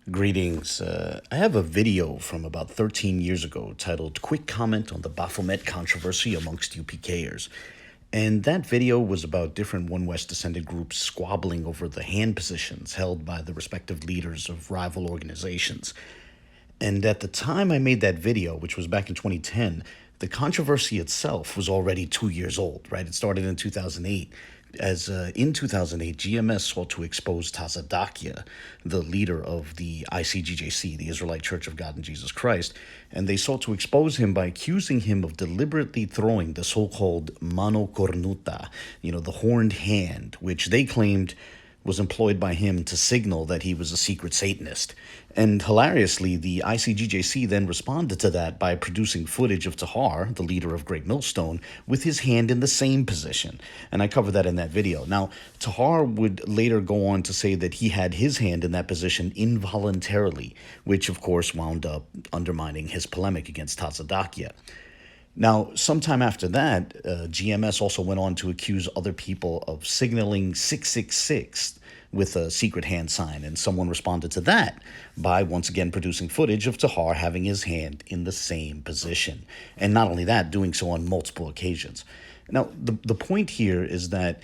Greetings. I have a video from about 13 years ago titled Quick Comment on the Baphomet Controversy Amongst UPKers. And that video was about different One West descended groups squabbling over the hand positions held by the respective leaders of rival organizations. And at the time I made that video, which was back in 2010, the controversy itself was already 2 years old, right? It started in 2008. As in 2008, GMS sought to expose Tazadakia, the leader of the ICGJC, the Israelite Church of God in Jesus Christ, and they sought to expose him by accusing him of deliberately throwing the so-called mano cornuta, the horned hand, which they claimed was employed by him to signal that he was a secret Satanist. And hilariously, the ICGJC then responded to that by producing footage of Tahar, the leader of Great Millstone, with his hand in the same position. And I covered that in that video. Now, Tahar would later go on to say that he had his hand in that position involuntarily, which of course wound up undermining his polemic against Tazadakia. Now, sometime after that, GMS also went on to accuse other people of signaling 666 with a secret hand sign, and someone responded to that by once again producing footage of Tahar having his hand in the same position. And not only that, doing so on multiple occasions. Now, the point here is that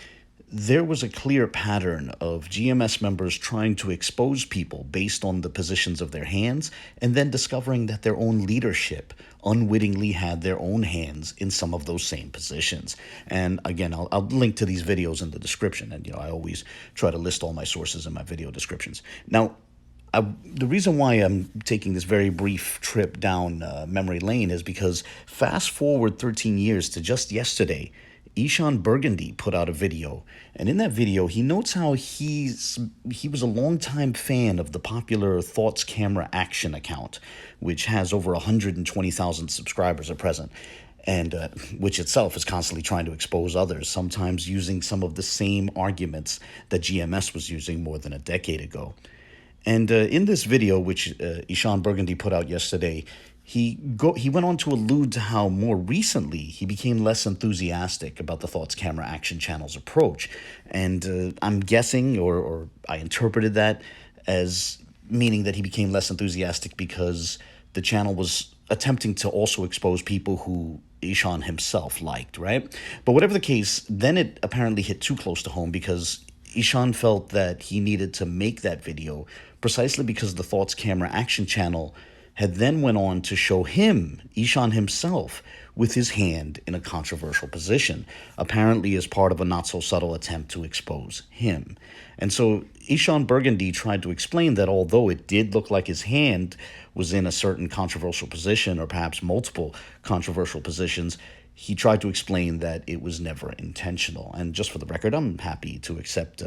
there was a clear pattern of GMS members trying to expose people based on the positions of their hands, and then discovering that their own leadership unwittingly had their own hands in some of those same positions. And again, I'll link to these videos in the description, and I always try to list all my sources in my video descriptions. Now, the reason why I'm taking this very brief trip down memory lane is because fast forward 13 years to just yesterday, Eshon Burgundy put out a video, and in that video, he notes how he was a longtime fan of the popular Thoughts Camera Action account, which has over 120,000 subscribers at present, and which itself is constantly trying to expose others, sometimes using some of the same arguments that GMS was using more than a decade ago. And in this video, which Eshon Burgundy put out yesterday, he went on to allude to how more recently he became less enthusiastic about the Thoughts Camera Action channel's approach. And I'm guessing, or I interpreted that as meaning that he became less enthusiastic because the channel was attempting to also expose people who Eshon himself liked, right? But whatever the case, then it apparently hit too close to home because Eshon felt that he needed to make that video precisely because the Thoughts Camera Action channel had then went on to show him, Eshon himself, with his hand in a controversial position, apparently as part of a not-so-subtle attempt to expose him. And so Eshon Burgundy tried to explain that although it did look like his hand was in a certain controversial position, or perhaps multiple controversial positions, he tried to explain that it was never intentional. And just for the record, I'm happy to accept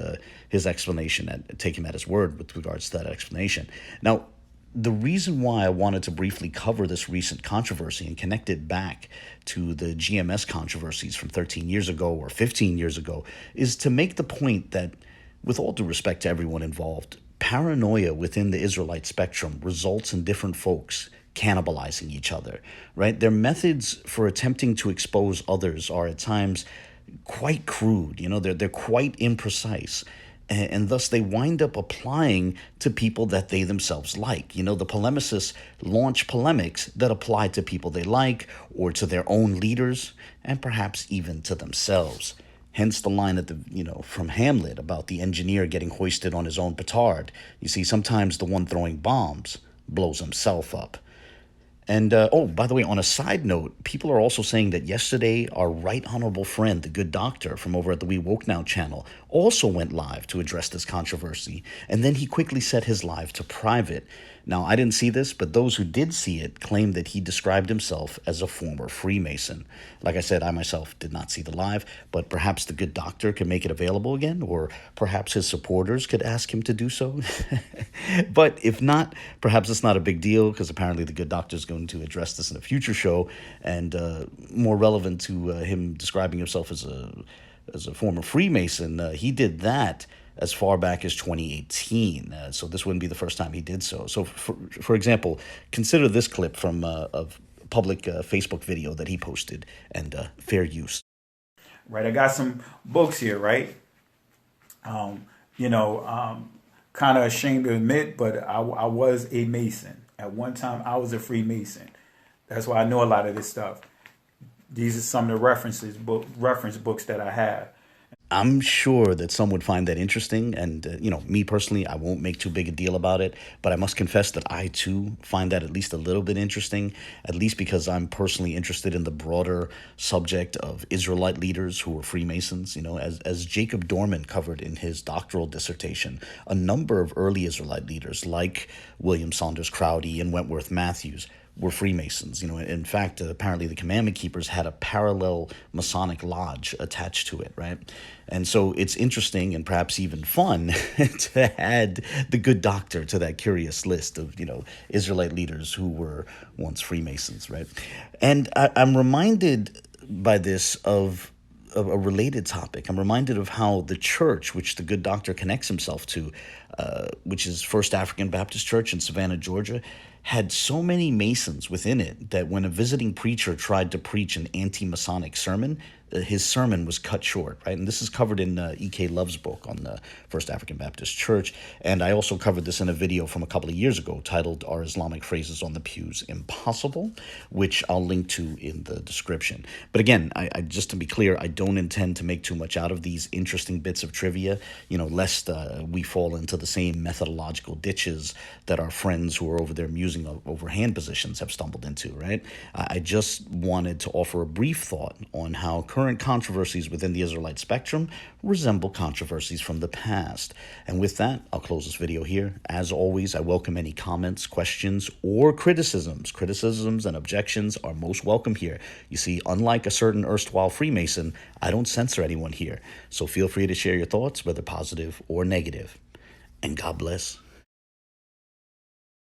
his explanation and take him at his word with regards to that explanation. Now, the reason why I wanted to briefly cover this recent controversy and connect it back to the GMS controversies from 13 years ago or 15 years ago is to make the point that, with all due respect to everyone involved, paranoia within the Israelite spectrum results in different folks cannibalizing each other, right? Their methods for attempting to expose others are at times quite crude. They're quite imprecise. And thus they wind up applying to people that they themselves like. The polemicists launch polemics that apply to people they like or to their own leaders and perhaps even to themselves. Hence the line at from Hamlet about the engineer getting hoisted on his own petard. You see, sometimes the one throwing bombs blows himself up. And, by the way, on a side note, people are also saying that yesterday our right honorable friend, the good doctor from over at the We Woke Now channel, also went live to address this controversy, and then he quickly set his live to private. Now, I didn't see this, but those who did see it claimed that he described himself as a former Freemason. Like I said, I myself did not see the live, but perhaps the good doctor could make it available again, or perhaps his supporters could ask him to do so. But if not, perhaps it's not a big deal, because apparently the good doctor is going to address this in a future show, and more relevant to him describing himself as a former Freemason, he did that as far back as 2018. So this wouldn't be the first time he did so. So, for example, consider this clip from a public Facebook video that he posted, and fair use. Right, I got some books here, right? kind of ashamed to admit, but I was a Mason. At one time, I was a Freemason. That's why I know a lot of this stuff. These are some of the reference books that I have. I'm sure that some would find that interesting. And, me personally, I won't make too big a deal about it. But I must confess that I, too, find that at least a little bit interesting, at least because I'm personally interested in the broader subject of Israelite leaders who were Freemasons. As Jacob Dorman covered in his doctoral dissertation, a number of early Israelite leaders like William Saunders Crowdy and Wentworth Matthews were Freemasons. In fact, apparently the Commandment Keepers had a parallel Masonic lodge attached to it, right? And so it's interesting and perhaps even fun to add the good doctor to that curious list of, Israelite leaders who were once Freemasons, right? And I'm reminded by this of a related topic. I'm reminded of how the church, which the good doctor connects himself to, which is First African Baptist Church in Savannah, Georgia, had so many Masons within it that when a visiting preacher tried to preach an anti-Masonic sermon, his sermon was cut short, right? And this is covered in E.K. Love's book on the First African Baptist Church. And I also covered this in a video from a couple of years ago titled Are Islamic Phrases on the Pews Impossible?, which I'll link to in the description. But again, I just to be clear, I don't intend to make too much out of these interesting bits of trivia, lest we fall into the same methodological ditches that our friends who are over there musing over hand positions have stumbled into, right? I just wanted to offer a brief thought on how current controversies within the Israelite spectrum resemble controversies from the past. And with that, I'll close this video here. As always, I welcome any comments, questions, or criticisms. Criticisms and objections are most welcome here. You see, unlike a certain erstwhile Freemason, I don't censor anyone here. So feel free to share your thoughts, whether positive or negative. And God bless.